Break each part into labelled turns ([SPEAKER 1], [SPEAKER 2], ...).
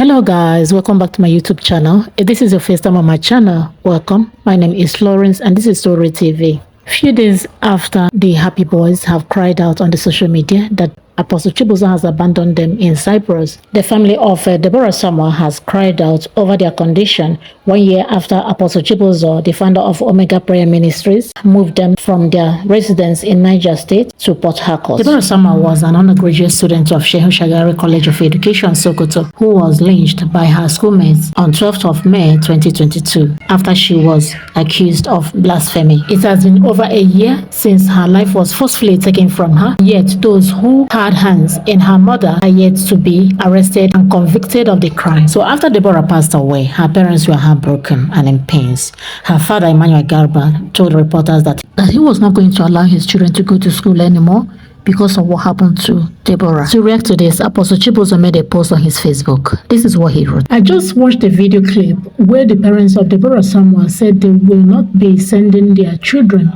[SPEAKER 1] Hello guys, welcome back to my YouTube channel. If this is your first time on my channel, welcome. My name is Florence and this is Story TV. Few days after the Happy Boys have cried out on the social media that Apostle Chibuzo has abandoned them in Cyprus, the family of Deborah Samuel has cried out over their condition 1 year after Apostle Chibuzo, the founder of Omega Prayer Ministries, moved them from their residence in Niger State to Port Harcourt. Deborah Samuel was an undergraduate student of Shehu Shagari College of Education, Sokoto, who was lynched by her schoolmates on 12th of May 2022 after she was accused of blasphemy. It has been over a year since her life was forcefully taken from her, yet those who had hands in her murder are yet to be arrested and convicted of the crime. So after Deborah passed away, her parents were heartbroken and in pains. Her father, Emmanuel Garba, told reporters that he was not going to allow his children to go to school anymore because of what happened to Deborah. To react to this, Apostle Chibuzo made a post on his Facebook. This is what he wrote. I just watched a video clip where the parents of Deborah Samuel said they will not be sending their children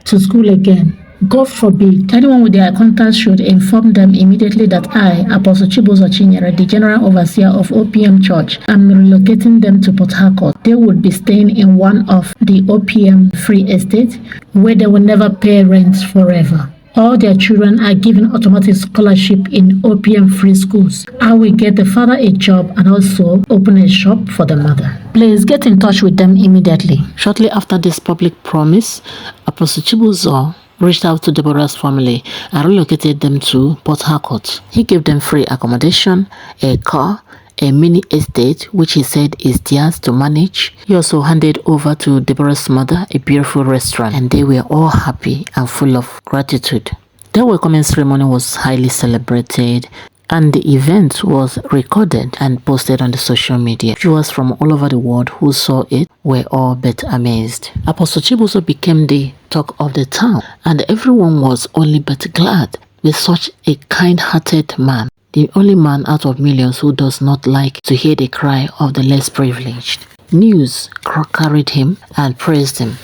[SPEAKER 1] to school again. God forbid. Anyone with their contacts should inform them immediately that I, Apostle Chibuzo Chinyere, the General Overseer of OPM Church, am relocating them to Port Harcourt. They would be staying in one of the OPM free estates where they will never pay rent forever. All their children are given automatic scholarship in OPM free schools. I will get the father a job and also open a shop for the mother. Please get in touch with them immediately. Shortly after this public promise, Apostle Chibuzo reached out to Deborah's family and relocated them to Port Harcourt. He gave them free accommodation, a car, a mini estate which he said is theirs to manage. He also handed over to Deborah's mother a beautiful restaurant, and they were all happy and full of gratitude. Their welcoming ceremony was highly celebrated, and the event was recorded and posted on the social media. Viewers from all over the world who saw it were all but amazed. Apostle Chibuzo became the talk of the town, and everyone was only but glad with such a kind-hearted man, the only man out of millions who does not like to hear the cry of the less privileged. News carried him and praised him.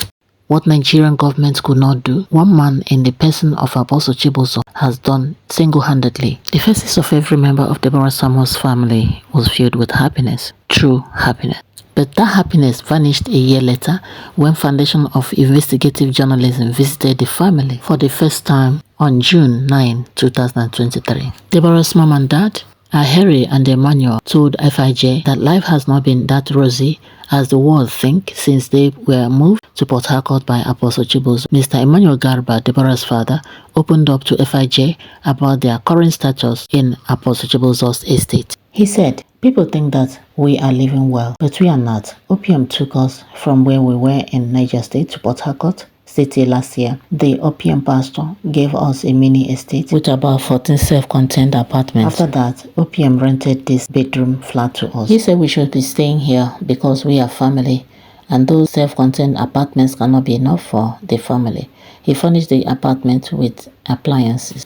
[SPEAKER 1] What Nigerian government could not do, one man in the person of Apostle Chibuzo has done single-handedly. The faces of every member of Deborah Samuel's family was filled with happiness, true happiness. But that happiness vanished a year later when Foundation of Investigative Journalism visited the family for the first time on June 9, 2023. Deborah's mom and dad, Harry and Emmanuel, told FIJ that life has not been that rosy as the world think since they were moved to Port Harcourt by Apostle Chibuzo. Mr. Emmanuel Garba, Deborah's father, opened up to FIJ about their current status in Apostle Chibuzo's estate. He said, "People think that we are living well, but we are not. OPM took us from where we were in Niger State to Port Harcourt City last year. The OPM pastor gave us a mini estate with about 14 self-contained apartments. After that, OPM rented this bedroom flat to us. He said we should be staying here because we are family, and those self-contained apartments cannot be enough for the family. He furnished the apartment with appliances."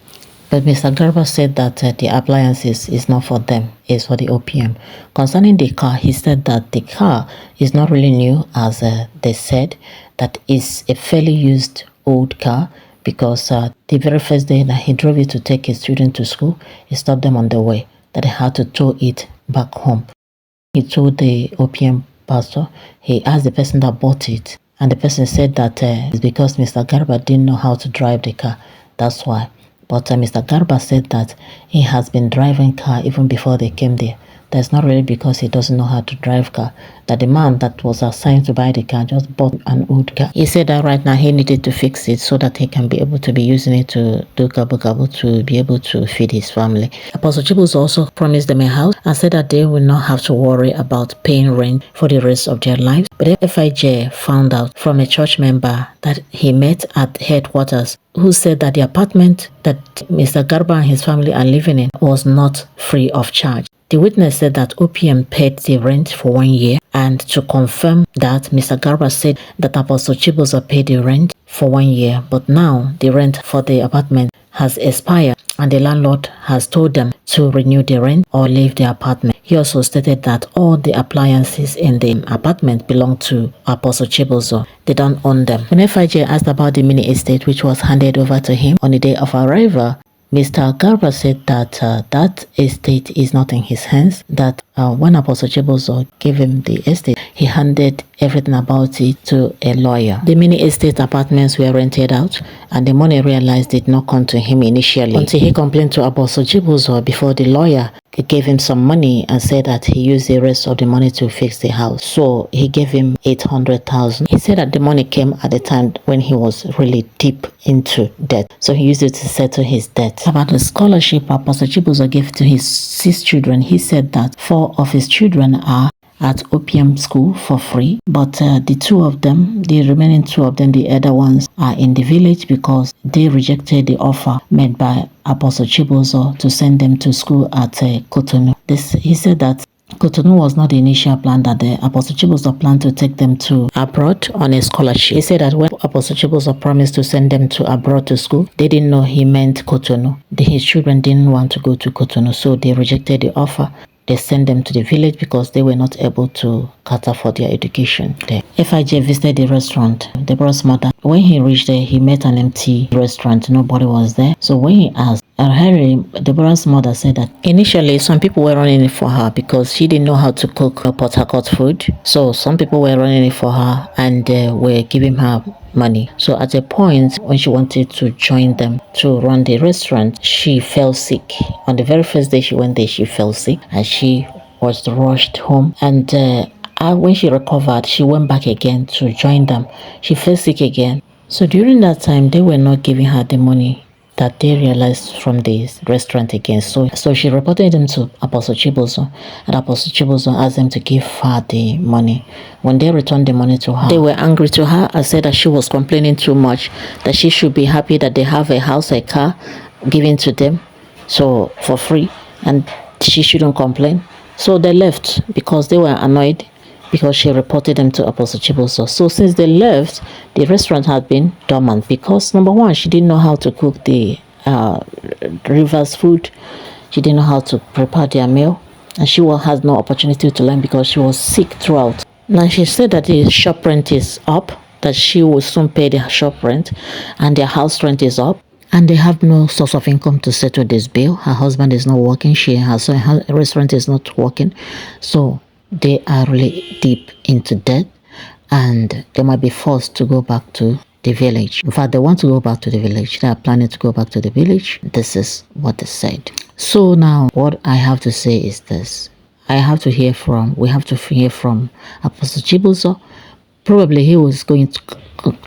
[SPEAKER 1] But Mr. Garba said that the appliances is not for them, it's for the OPM. Concerning the car, he said that the car is not really new, as they said, that is a fairly used old car, because the very first day that he drove it to take his children to school, he stopped them on the way, that he had to tow it back home. He told the OPM pastor, he asked the person that bought it, and the person said that it's because Mr. Garba didn't know how to drive the car, that's why. But Mr. Garba said that he has been driving car even before they came there. That's not really because he doesn't know how to drive car, that the man that was assigned to buy the car just bought an old car. He said that right now he needed to fix it so that he can be able to be using it to do gabo to be able to feed his family. Apostle Chibuzo also promised them a house and said that they will not have to worry about paying rent for the rest of their lives. But FIJ found out from a church member that he met at headquarters, who said that the apartment that Mr. Garba and his family are living in was not free of charge. The witness said that OPM paid the rent for 1 year, and to confirm that, Mr. Garba said that Apostle Chibuzo paid the rent for 1 year, but now the rent for the apartment has expired and the landlord has told them to renew the rent or leave the apartment. He also stated that all the appliances in the apartment belong to Apostle Chibuzo. They don't own them. When FIJ asked about the mini estate which was handed over to him on the day of arrival, Mr. Garba said that that estate is not in his hands, that when Apostle Chibuzo gave him the estate, he handed everything about it to a lawyer. The mini estate apartments were rented out, and the money realized did not come to him initially until he complained to Apostle Chibuzo before the lawyer gave him some money and said that he used the rest of the money to fix the house. So he gave him 800,000. He said that the money came at the time when he was really deep into debt. So he used it to settle his debt. About the scholarship Apostle Chibuzo gave to his 6 children, he said that 4 of his children are at OPM school for free, but the remaining 2 of them, the other ones, are in the village because they rejected the offer made by Apostle Chibuzo to send them to school at Cotonou. He said that Cotonou was not the initial plan, that the Apostle Chibuzo planned to take them to abroad on a scholarship. He said that when Apostle Chibuzo promised to send them to abroad to school, they didn't know he meant Cotonou. His children didn't want to go to Cotonou, so they rejected the offer. They sent them to the village because they were not able to cater for their education there. FIJ visited the restaurant, Deborah's mother. When he reached there, he met an empty restaurant. Nobody was there. So when he asked, Harry, Deborah's mother said that initially some people were running it for her because she didn't know how to cook Port Harcourt food. So some people were running it for her and were giving her money. So at a point when she wanted to join them to run the restaurant, she fell sick. On the very first day she went there, she fell sick and she was rushed home. And when she recovered, she went back again to join them. She fell sick again. So during that time, they were not giving her the money that they realized from this restaurant again. So she reported them to Apostle Chibuzo, and Apostle Chibuzo asked them to give her the money. When they returned the money to her, they were angry to her and said that she was complaining too much, that she should be happy that they have a house, a car given to them, so for free, and she shouldn't complain. So they left because they were annoyed because she reported them to Apostle Chibuzo. So since they left, the restaurant had been dormant because, number one, she didn't know how to cook the Rivers food. She didn't know how to prepare their meal. And she had no opportunity to learn because she was sick throughout. Now she said that the shop rent is up, that she will soon pay the shop rent, and their house rent is up. And they have no source of income to settle this bill. Her husband is not working. Her restaurant is not working. So they are really deep into debt, and they might be forced to go back to the village. In fact, they want to go back to the village. They are planning to go back to the village. This is what they said. So now what I have to say is this. We have to hear from Apostle Chibuzo. Probably he was going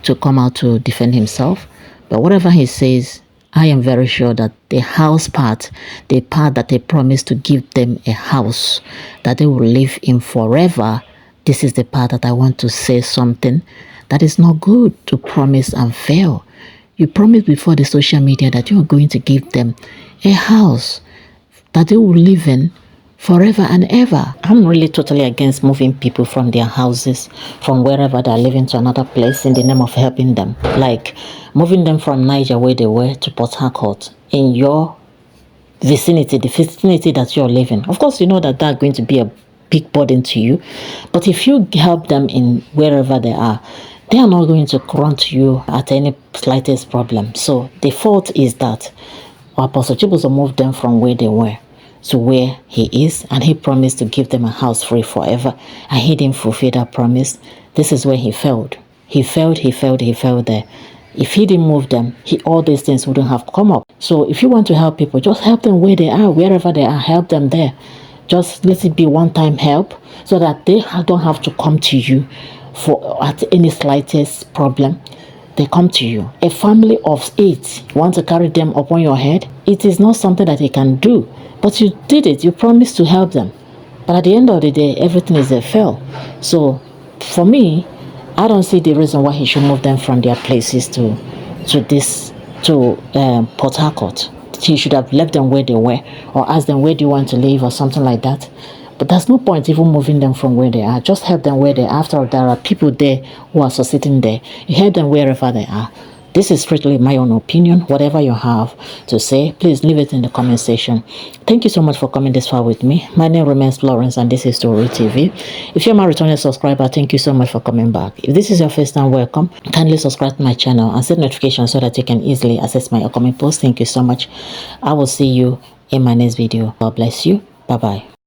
[SPEAKER 1] to come out to defend himself, but whatever he says, I am very sure that the house part, the part that they promised to give them a house that they will live in forever, this is the part that I want to say something that is not good to promise and fail. You promised before the social media that you are going to give them a house that they will live in forever and ever. I'm really totally against moving people from their houses, from wherever they're living, to another place in the name of helping them. Like moving them from Niger, where they were, to Port Harcourt in your vicinity, the vicinity that you're living. Of course, you know that that's going to be a big burden to you. But if you help them in wherever they are not going to run to you at any slightest problem. So the fault is that Apostle Chibuzo moved them from where they were to where he is, and he promised to give them a house free forever, and he didn't fulfill that promise. This is where he failed. He failed there. If he didn't move them, all these things wouldn't have come up. So if you want to help people, just help them where they are, wherever they are, help them there. Just let it be one-time help so that they don't have to come to you at any slightest problem. They come to you. A family of 8, you want to carry them upon your head? It is not something that you can do. But you did it. You promised to help them. But at the end of the day, everything is a fail. So for me, I don't see the reason why he should move them from their places to Port Harcourt. He should have left them where they were, or asked them, where do you want to live, or something like that. But there's no point even moving them from where they are. Just help them where they are. After all, there are people there who are succeeding there. You help them wherever they are. This is strictly my own opinion. Whatever you have to say, please leave it in the comment section. Thank you so much for coming this far with me. My name remains Florence, and this is Story TV. If you're my returning subscriber, thank you so much for coming back. If this is your first time, welcome. Kindly subscribe to my channel and set notifications so that you can easily access my upcoming posts. Thank you so much. I will see you in my next video. God bless you. Bye bye.